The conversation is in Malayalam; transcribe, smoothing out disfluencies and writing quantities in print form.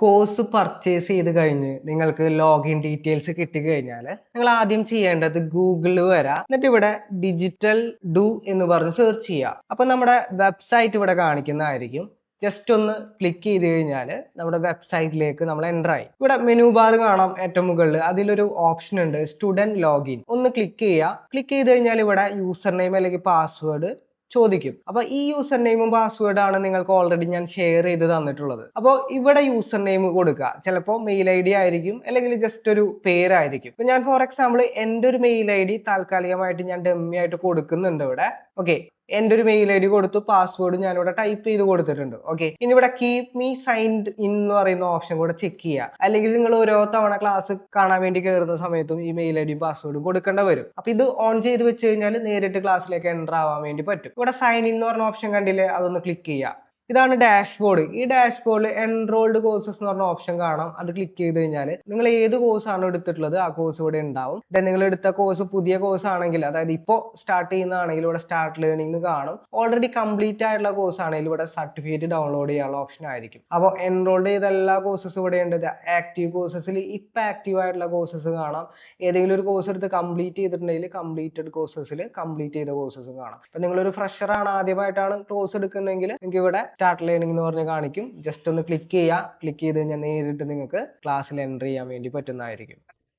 കോഴ്സ് പർച്ചേസ് ചെയ്ത് കഴിഞ്ഞ് നിങ്ങൾക്ക് ലോഗിൻ ഡീറ്റെയിൽസ് കിട്ടിക്കഴിഞ്ഞാൽ നിങ്ങൾ ആദ്യം ചെയ്യേണ്ടത് ഗൂഗിളിൽ വരാം. എന്നിട്ട് ഇവിടെ ഡിജിറ്റൽ ഡു എന്ന് പറഞ്ഞ് സെർച്ച് ചെയ്യുക. അപ്പൊ നമ്മുടെ വെബ്സൈറ്റ് ഇവിടെ കാണിക്കുന്നതായിരിക്കും. ജസ്റ്റ് ഒന്ന് ക്ലിക്ക് ചെയ്ത് കഴിഞ്ഞാൽ നമ്മുടെ വെബ്സൈറ്റിലേക്ക് നമ്മൾ എൻ്റർ ആയി. ഇവിടെ മെനു ബാർ കാണാം ഏറ്റവും മുകളിൽ. അതിലൊരു ഓപ്ഷൻ ഉണ്ട് സ്റ്റുഡൻറ് ലോഗിൻ. ഒന്ന് ക്ലിക്ക് ചെയ്യുക. ക്ലിക്ക് ചെയ്ത് കഴിഞ്ഞാൽ ഇവിടെ യൂസർ നെയിം അല്ലെങ്കിൽ പാസ്വേഡ് ചോദിക്കും. അപ്പൊ ഈ യൂസർ നെയിമും പാസ്വേഡ് ആണ് നിങ്ങൾക്ക് ഓൾറെഡി ഞാൻ ഷെയർ ചെയ്ത് തന്നിട്ടുള്ളത്. അപ്പോൾ ഇവിടെ യൂസർ നെയിം കൊടുക്കുക. ചിലപ്പോൾ മെയിൽ ഐ ഡി ആയിരിക്കും, അല്ലെങ്കിൽ ജസ്റ്റ് ഒരു പേരായിരിക്കും. ഇപ്പൊ ഞാൻ ഫോർ എക്സാമ്പിൾ എൻ്റെ ഒരു മെയിൽ ഐ ഡി താൽക്കാലികമായിട്ട് ഞാൻ ഡമ്മി ആയിട്ട് കൊടുക്കുന്നുണ്ട് ഇവിടെ. ഓക്കെ, എൻ്റെ ഒരു മെയിൽ ഐ ഡി കൊടുത്തു, പാസ്വേഡ് ഞാനിവിടെ ടൈപ്പ് ചെയ്ത് കൊടുത്തിട്ടുണ്ട്. ഓക്കെ, ഇനി ഇവിടെ കീപ് മീ സൈൻഡ് ഇൻ എന്ന് പറയുന്ന ഓപ്ഷൻ കൂടെ ചെക്ക് ചെയ്യുക. അല്ലെങ്കിൽ നിങ്ങൾ ഓരോ തവണ ക്ലാസ് കാണാൻ വേണ്ടി കയറുന്ന സമയത്തും ഈ മെയിൽ ഐ ഡിയും പാസ്വേഡും കൊടുക്കേണ്ട വരും. അപ്പൊ ഇത് ഓൺ ചെയ്ത് വെച്ച് കഴിഞ്ഞാൽ നേരിട്ട് ക്ലാസ്സിലേക്ക് എൻ്റർ ആവാൻ വേണ്ടി പറ്റും. ഇവിടെ സൈൻ ഇൻ എന്ന് പറഞ്ഞ ഓപ്ഷൻ കണ്ടില്ലേ, അതൊന്ന് ക്ലിക്ക് ചെയ്യുക. ഇതാണ് ഡാഷ്ബോർഡ്. ഈ ഡാഷ്ബോർഡിൽ എൻറോൾഡ് കോഴ്സസ് എന്ന് പറഞ്ഞ ഓപ്ഷൻ കാണാം. അത് ക്ലിക്ക് ചെയ്ത് കഴിഞ്ഞാൽ നിങ്ങൾ ഏത് കോഴ്സ് ആണ് എടുത്തിട്ടുള്ളത് ആ കോഴ്സ് ഇവിടെ ഉണ്ടാവും. നിങ്ങൾ എടുത്ത കോഴ്സ് പുതിയ കോഴ്സ് ആണെങ്കിൽ, അതായത് ഇപ്പോൾ സ്റ്റാർട്ട് ചെയ്യുന്നതാണെങ്കിൽ ഇവിടെ സ്റ്റാർട്ട് ലേണിംഗ് കാണും. ഓൾറെഡി കംപ്ലീറ്റ് ആയിട്ടുള്ള കോഴ്സ് ആണെങ്കിൽ ഇവിടെ സർട്ടിഫിക്കറ്റ് ഡൗൺലോഡ് ചെയ്യാനുള്ള ഓപ്ഷൻ ആയിരിക്കും. അപ്പോൾ എൻറോൾഡ് ചെയ്ത എല്ലാ കോഴ്സസും ഇവിടെ ഉണ്ട്. ആക്റ്റീവ് കോഴ്സസിൽ ഇപ്പം ആക്റ്റീവ് ആയിട്ടുള്ള കോഴ്സസ് കാണാം. ഏതെങ്കിലും ഒരു കോഴ്സ് എടുത്ത് കംപ്ലീറ്റ് ചെയ്തിട്ടുണ്ടെങ്കിൽ കംപ്ലീറ്റഡ് കോഴ്സസിൽ കംപ്ലീറ്റ് ചെയ്ത കോഴ്സസും കാണാം. ഇപ്പൊ നിങ്ങളൊരു ഫ്രഷർ ആണ്, ആദ്യമായിട്ടാണ് കോഴ്സ് എടുക്കുന്നതെങ്കിൽ നിങ്ങൾക്ക് ഇവിടെ സ്റ്റാർട്ട് ലേണിംഗ് എന്ന് പറഞ്ഞ് കാണിക്കും. ജസ്റ്റ് ഒന്ന് ക്ലിക്ക് ചെയ്യുക. ക്ലിക്ക് ചെയ്ത് കഴിഞ്ഞാൽ നേരിട്ട് നിങ്ങൾക്ക് ക്ലാസ്സിൽ എൻ്റർ ചെയ്യാൻ വേണ്ടി പറ്റുന്നതായിരിക്കും.